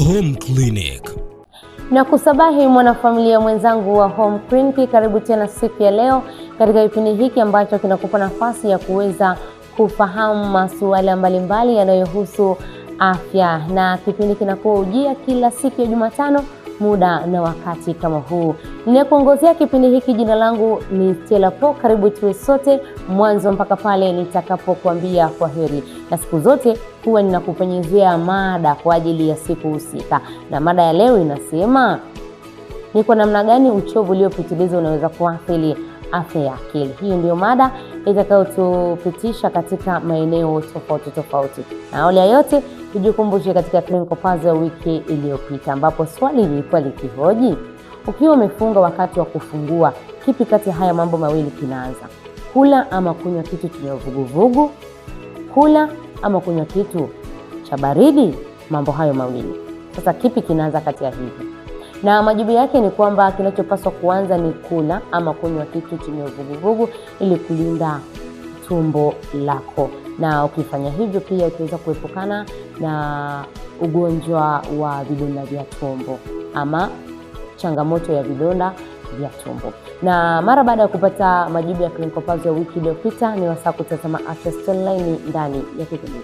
Home Clinic. Na kusabahi mwanafamilia mwenzangu wa Home Clinic, karibu tena siku ya leo katika kipindi hiki ambacho kinakupa nafasi ya kuweza kufahamu masuala mbalimbali yanayohusu afya, na kipindi kinakujia kila siku ya Jumatano muda na wakati kama huu. Ninakuongozea kipindi hiki, jina langu ni Stella Po. Karibu tuwe sote mwanzo mpaka pale nitakapokuambia kwaheri. Na siku zote huwa ninakupenyezea mada kwa ajili ya siku husika, na mada ya leo inasema ni kwa namna gani uchovu uliopitiliza unaweza kuathiri afya ya akili. Hiyo ndio mada itakayotupitisha katika maeneo tofauti tofauti. Na awali ya yote tujikumbushe katika Clinical Puzzle ya wiki iliyopita, ambapo swali lilikuwa likihoji: ukiwa umefunga wakati wa kufungua, kipi kati ya haya mambo mawili kinaanza? Kula ama kunywa kitu chenye vuguvugu? Kula ama kunywa kitu cha baridi? Mambo hayo mawili. Sasa kipi kinaanza kati ya hivi? Na majibu yake ni kwamba kinachopaswa kuanza ni kula ama kunywa kitu chenye vuguvugu ili kulinda tumbo lako. Na ukifanya hivyo pia utaweza kuepukana na ugonjwa wa vidonda vya tumbo ama changamoto ya vidonda vya tumbo. Na mara baada ya kupata majibu ya Clinical Puzzle ya wiki iliyopita, ni wasaa kutazama Afya Storyline ndani ya kipindi.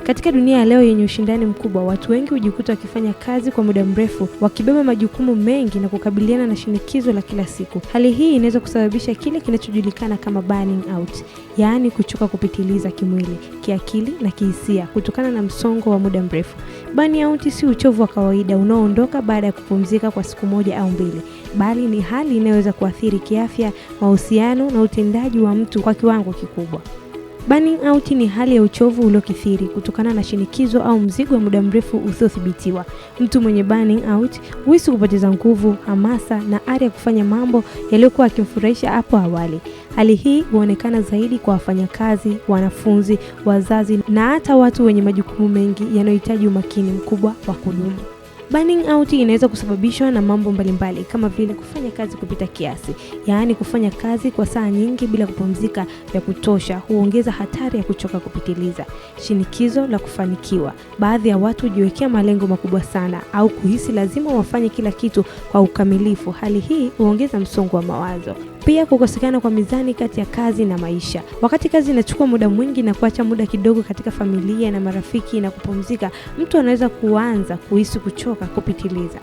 Katika dunia ya leo yenye ushindani mkubwa, watu wengi hujikuta wakifanya kazi kwa muda mrefu, wakibeba majukumu mengi na kukabiliana na shinikizo la kila siku. Hali hii inaweza kusababisha kile kinachojulikana kama burning out, yaani kuchoka kupitiliza kimwili, kiakili na kihisia kutokana na msongo wa muda mrefu. Burning out si uchovu wa kawaida unaoondoka baada ya kupumzika kwa siku moja au mbili, bali ni hali inayoweza kuathiri kiafya, mahusiano na utendaji wa mtu kwa kiwango kikubwa. Burning out ni hali ya uchovu uliokithiri kutokana na shinikizo au mzigo wa muda mrefu usiothibitiwa. Mtu mwenye burning out huhisi kupoteza nguvu, hamasa na ari ya kufanya mambo yaliyokuwa yakimfurahisha hapo awali. Hali hii huonekana zaidi kwa wafanyakazi, wanafunzi, wazazi na hata watu wenye majukumu mengi yanayohitaji umakini mkubwa wa kudumu. Burning out inaweza kusababishwa na mambo mbalimbali kama vile kufanya kazi kupita kiasi, yaani kufanya kazi kwa saa nyingi bila kupumzika vya kutosha huongeza hatari ya kuchoka kupitiliza. Shinikizo la kufanikiwa. Baadhi ya watu hujiwekea malengo makubwa sana au kuhisi lazima wafanye kila kitu kwa ukamilifu. Hali hii huongeza msongo wa mawazo. Pia kukosekana kwa mizani kati ya kazi na maisha. Wakati kazi inachukua muda mwingi na kuacha muda kidogo katika familia na marafiki na kupumzika, mtu anaweza kuanza kuhisi kuchoka kupitiliza.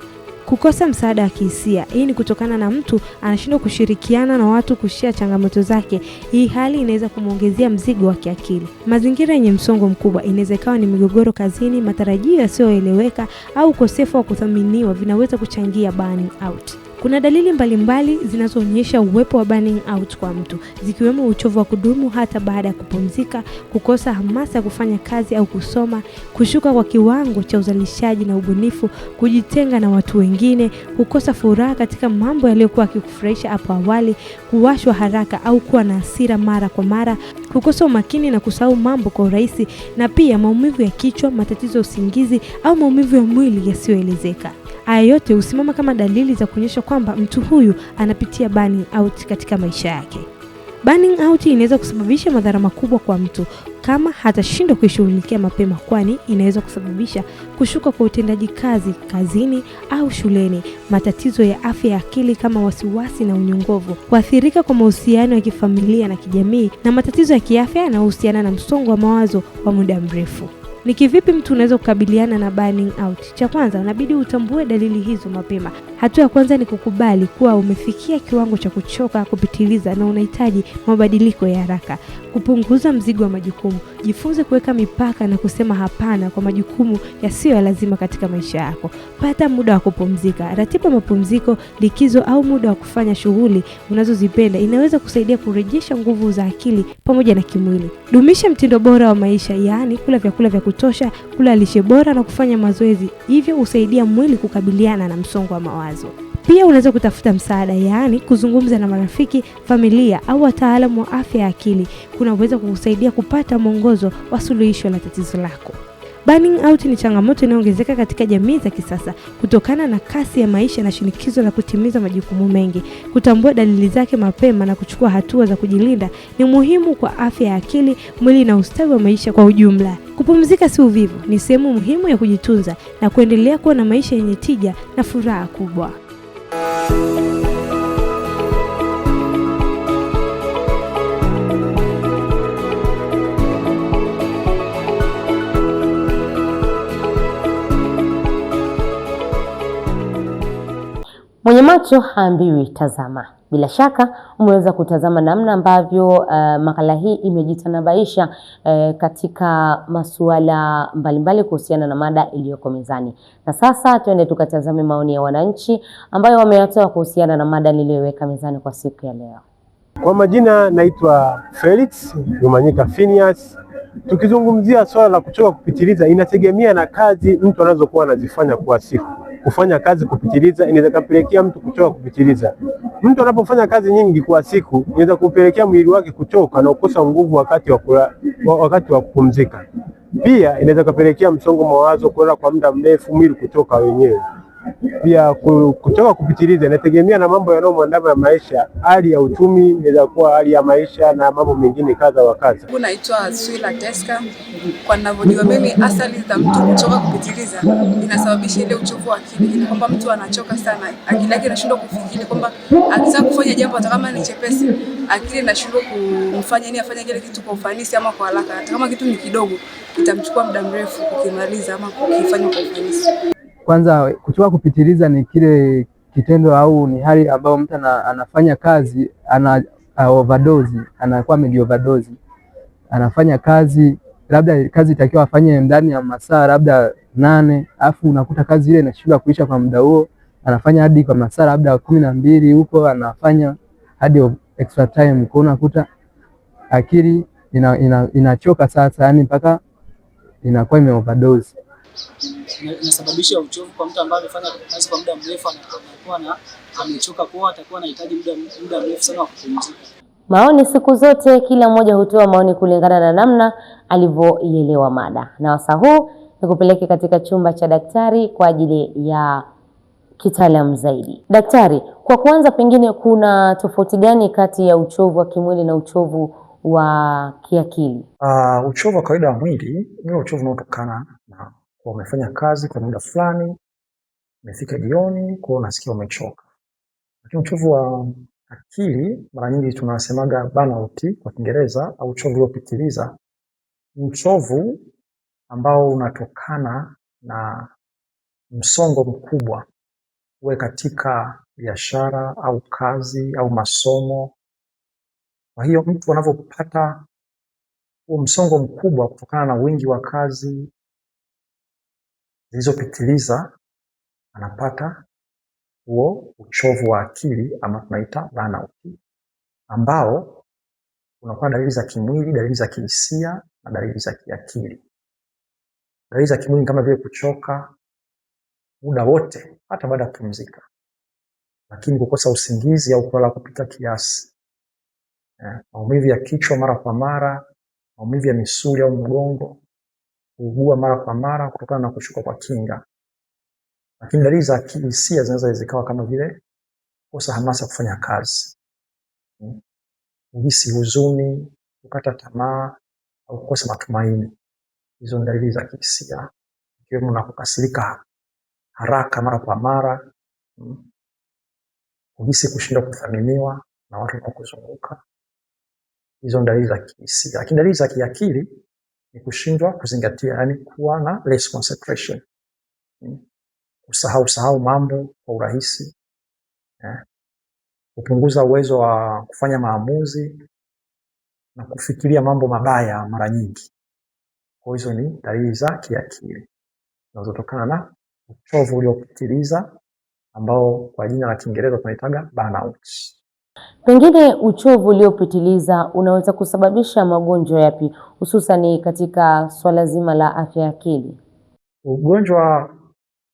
Kukosa msaada wa kihisia. Hii ni kutokana na mtu anashindwa kushirikiana na watu kushare changamoto zake. Hii hali inaweza kumuongezea mzigo wa kiakili. Mazingira yenye msongo mkubwa inaweza ikawa ni migogoro kazini, matarajio yasiyoeleweka au ukosefu wa kuthaminiwa vinaweza kuchangia burning out. Kuna dalili mbalimbali zinazoonyesha uwepo wa burning out kwa mtu, zikiwemo uchovu wa kudumu hata baada ya kupumzika, kukosa hamasa ya kufanya kazi au kusoma, kushuka kwa kiwango cha uzalishaji na ubunifu, kujitenga na watu wengine, kukosa furaha katika mambo yaliyokuwa yakikufurahisha hapo awali, kuwashwa haraka au kuwa na hasira mara kwa mara, kukosa umakini na kusahau mambo kwa urahisi, na pia maumivu ya kichwa, matatizo ya usingizi au maumivu ya mwili yasiyoelezeka. Haya yote husimama kama dalili za kuonyesha kwamba mtu huyu anapitia burning out katika maisha yake. Burning out inaweza kusababisha madhara makubwa kwa mtu kama hatashindwa kuishughulikia mapema, kwani inaweza kusababisha kushuka kwa utendaji kazi kazini au shuleni, matatizo ya afya ya akili kama wasiwasi na unyongovu, kuathirika kwa mahusiano ya kifamilia na kijamii, na matatizo ya kiafya yanayohusiana na msongo wa mawazo wa muda mrefu. Ni kivipi mtu unaweza kukabiliana na burning out? Cha kwanza, unabidi utambue dalili hizo mapema. Hatua ya kwanza ni kukubali kuwa umefikia kiwango cha kuchoka kupitiliza na unahitaji mabadiliko ya haraka. Kupunguza mzigo wa majukumu. Jifunze kuweka mipaka na kusema hapana kwa majukumu yasiyo ya lazima katika maisha yako. Pata muda wa kupumzika. Ratiba mapumziko, likizo au muda wa kufanya shughuli unazozipenda inaweza kusaidia kurejesha nguvu za akili pamoja na kimwili. Dumisha mtindo bora wa maisha, yaani kula vyakula vya kutosha, kula lishe bora na kufanya mazoezi. Hivyo husaidia mwili kukabiliana na msongo wa mawazo. Pia unaweza kutafuta msaada, yaani kuzungumza na marafiki, familia au wataalamu wa afya ya akili. Kunaweza kukusaidia kupata mwongozo wa suluhisho la tatizo lako. Burning out ni changamoto inayoongezeka katika jamii za kisasa kutokana na kasi ya maisha na shinikizo la kutimiza majukumu mengi. Kutambua dalili zake mapema na kuchukua hatua za kujilinda ni muhimu kwa afya ya akili, mwili na ustawi wa maisha kwa ujumla. Kupumzika si uvivu, ni sehemu muhimu ya kujitunza na kuendelea kuwa na maisha yenye tija na furaha kubwa. Mwenye macho haambiwi tazama. Bila shaka umeweza kutazama namna ambavyo makala hii imejitanabaisha katika masuala mbalimbali kuhusiana na mada iliyoko mezani. Na sasa tuende tukatazame maoni ya wananchi ambayo wameyatoa kuhusiana na mada niliyoweka mezani kwa siku ya leo. Kwa majina naitwa Felix Rumanyika Phineas. Tukizungumzia swala la kuchoka kupitiliza, inategemea na kazi mtu anazokuwa anazifanya kwa siku. Kufanya kazi kupitiliza inaweza kupelekea mtu kuchoka kupitiliza. Mtu anapofanya kazi nyingi kwa siku inaweza kupelekea mwili wake kuchoka na kukosa nguvu wakati wa kupumzika. Pia inaweza kupelekea msongo wa mawazo, kulala kwa muda mrefu, mwili kuchoka wenyewe. Pia kuchoka kupitiliza inategemea na mambo yanayomwandama ya maisha, hali ya uchumi, inaweza kuwa hali ya maisha na mambo mengine kadha wa kadha. Naitwa Swila Teska. Kwa ninavyojua mimi, athari za mtu kuchoka kupitiliza inasababisha ile uchovu wa akili, kwamba mtu anachoka sana, akili yake inashindwa kufikiri, kwamba akitaka kufanya jambo hata kama ni chepesi, akili inashindwa kumfanya afanye kile kitu kwa ufanisi ama kwa haraka. Hata kama kitu ni kidogo, kitamchukua muda mrefu kukimaliza ama kukifanya kwa ufanisi. Kwanza, kuchoka kupitiliza ni kile kitendo au ni hali ambayo mtu anafanya kazi, ana overdose, anakuwa overdose. Anafanya kazi, labda kazi itakiwa afanye ndani ya masaa labda 8, afu unakuta kazi ile inashindwa kuisha kwa muda huo, anafanya hadi kwa masaa labda 12 huko, anafanya hadi extra time, kwa unakuta akili inachoka sasa, yani mpaka inakuwa overdose. Inasababisha uchovu kwa mtu ambaye amefanya kazi kwa muda mrefu, anakuwa amechoka, kwa atakuwa anahitaji muda mrefu sana wa kupumzika. Maoni siku zote, kila mmoja hutoa maoni kulingana na namna alivyoielewa mada. Na wasaa huu nikupeleke katika chumba cha daktari kwa ajili ya kitaalamu zaidi. Daktari, kwa kwanza, pengine kuna tofauti gani kati ya uchovu wa kimwili na uchovu wa kiakili? Uchovu wa kawaida wa mwili ni uchovu unaotokana na kwa umefanya kazi kwa muda fulani, umefika jioni, kwa unasikia umechoka. Lakini uchovu wa akili mara nyingi tunasemaga burnout kwa Kiingereza, au uchovu uliopitiliza. Ni uchovu ambao unatokana na msongo mkubwa, uwe katika biashara au kazi au masomo. Kwa hiyo mtu anapopata huo msongo mkubwa kutokana na wingi wa kazi zilizopitiliza, anapata huo uchovu wa akili ama tunaita burnout, ambao unakuwa dalili za kimwili, dalili za kihisia na dalili za kiakili. Dalili za kimwili kama vile kuchoka muda wote hata baada ya kupumzika, lakini kukosa usingizi au kulala kupita kiasi, maumivu ya kichwa mara kwa mara, maumivu ya misuli au mgongo, kuugua mara kwa mara kutokana na kushuka kwa kinga. Lakini dalili za kihisia zinaweza zikawa kama vile kukosa hamasa kufanya kazi, kuhisi huzuni, kukata tamaa au kukosa matumaini. Hizo ni dalili za kihisia, ikiwemo na kukasirika haraka mara kwa mara, kuhisi kushindwa kuthaminiwa na watu wanaokuzunguka. Hizo ni dalili za kihisia. Lakini dalili za kiakili ni kushindwa kuzingatia, yani kuwa na less concentration, kusahau mambo kwa urahisi, kupunguza uwezo wa kufanya maamuzi na kufikiria mambo mabaya mara nyingi. Kwa hizo ni dalili za kiakili zinazotokana na uchovu uliopitiliza, ambao kwa jina la Kiingereza tunaitaga burnout. Pengine uchovu uliopitiliza unaweza kusababisha magonjwa yapi, hususan katika swala zima la afya ya akili? Ugonjwa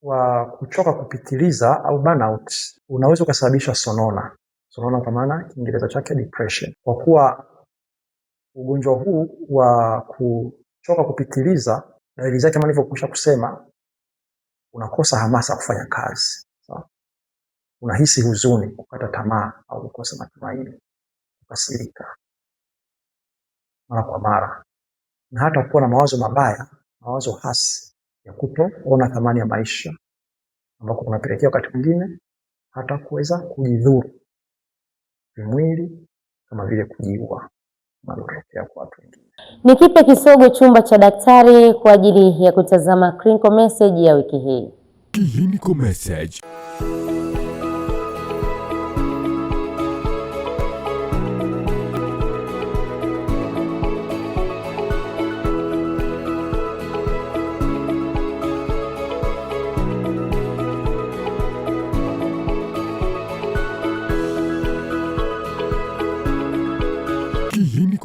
wa kuchoka kupitiliza au burnout unaweza kusababisha sonona. Sonona kwa maana Kiingereza chake depression. Kwa kuwa ugonjwa huu wa kuchoka kupitiliza dalili zake kama nilivyokwisha kusema, unakosa hamasa kufanya kazi. Sawa? Unahisi huzuni, kukata tamaa au kukosa matumaini, kukasirika mara kwa mara, na hata kuwa na mawazo mabaya, mawazo hasi ya kutoona thamani ya maisha, ambako kunapelekea wakati mwingine hata kuweza kujidhuru kimwili kama vile kujiua, yanatokea kwa watu wengine. Ni kipe kisogo chumba cha daktari kwa ajili ya kutazama clinical message ya wiki hii. Clinical message.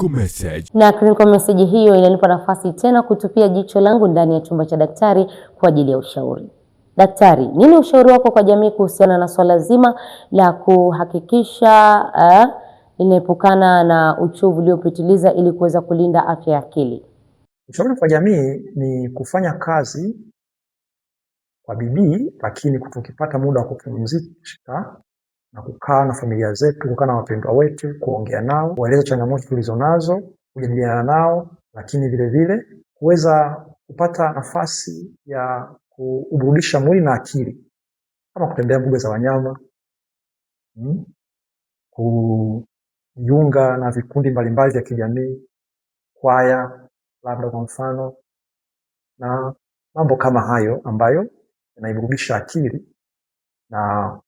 Message. Na clinical message hiyo inanipa nafasi tena kutupia jicho langu ndani ya chumba cha daktari kwa ajili ya ushauri. Daktari, nini ushauri wako kwa jamii kuhusiana na swala zima la kuhakikisha inaepukana na uchovu uliopitiliza ili kuweza kulinda afya ya akili? Ushauri kwa jamii ni kufanya kazi kwa bidii, lakini tukipata muda wa kupumzika na kukaa na familia zetu, kukaa na wapendwa wetu, kuongea nao, kueleza changamoto tulizonazo, kujadiliana nao, lakini vile vile kuweza kupata nafasi ya kuburudisha mwili na akili, kama kutembea mbuga za wanyama, kujiunga na vikundi mbalimbali vya kijamii, kwaya labda kwa mfano, na mambo kama hayo ambayo yanaiburudisha akili na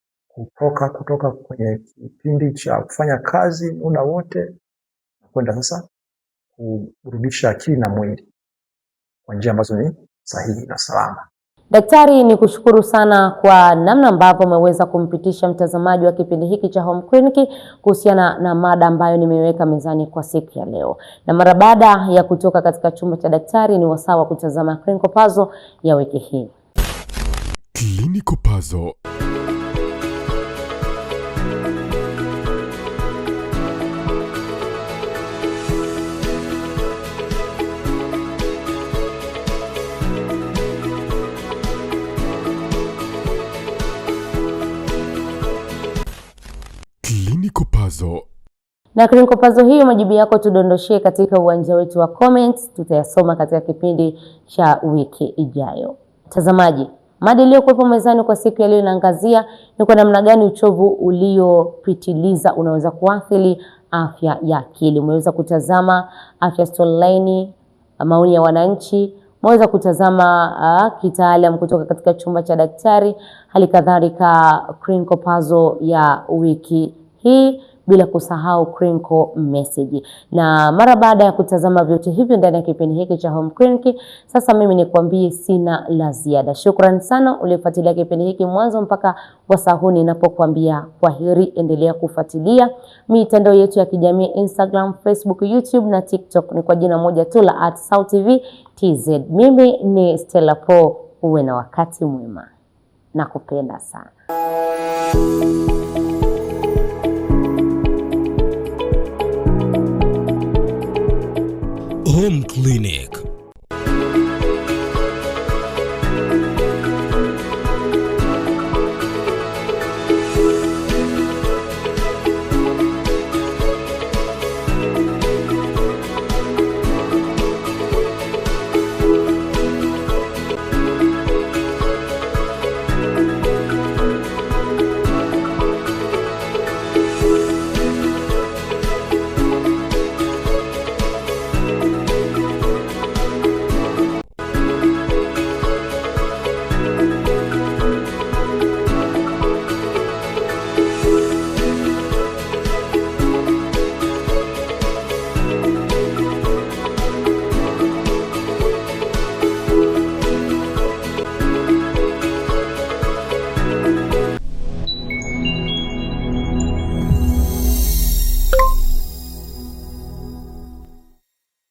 kutoka kwenye kipindi cha kufanya kazi muda wote na kwenda sasa kuburudisha akili na mwili kwa njia ambazo ni sahihi na salama. Daktari, ni kushukuru sana kwa namna ambavyo umeweza kumpitisha mtazamaji wa kipindi hiki cha Home Clinic kuhusiana na mada ambayo nimeweka mezani kwa siku ya leo. Na mara baada ya kutoka katika chumba cha daktari, ni wasaa wa kutazama Clinical Puzzle ya wiki hii. Clinical Puzzle. Clinical Puzzle. Na Clinical Puzzle hiyo majibu yako tudondoshie katika uwanja wetu wa comments, tutayasoma katika kipindi cha wiki ijayo. Mtazamaji, mada iliyokuwepo mezani kwa siku ya leo inaangazia ni kwa namna gani uchovu uliopitiliza unaweza kuathiri afya ya akili. Umeweza kutazama afya storyline, maoni ya wananchi, umeweza kutazama kitaalamu kutoka katika chumba cha daktari, hali kadhalika Clinical Puzzle ya wiki hii, bila kusahau clinical message. Na mara baada ya kutazama vyote hivyo ndani ya kipindi hiki cha Home Clinic, sasa mimi nikwambie sina la ziada. Shukrani sana ulifuatilia kipindi hiki mwanzo mpaka wasaa huu ninapokuambia kwaheri. Endelea kufuatilia mitandao yetu ya kijamii Instagram, Facebook, YouTube na TikTok ni kwa jina moja tu la @SauTV_TZ. Mimi ni Stella Pro, uwe na wakati mwema. Nakupenda sana. Home Clinic.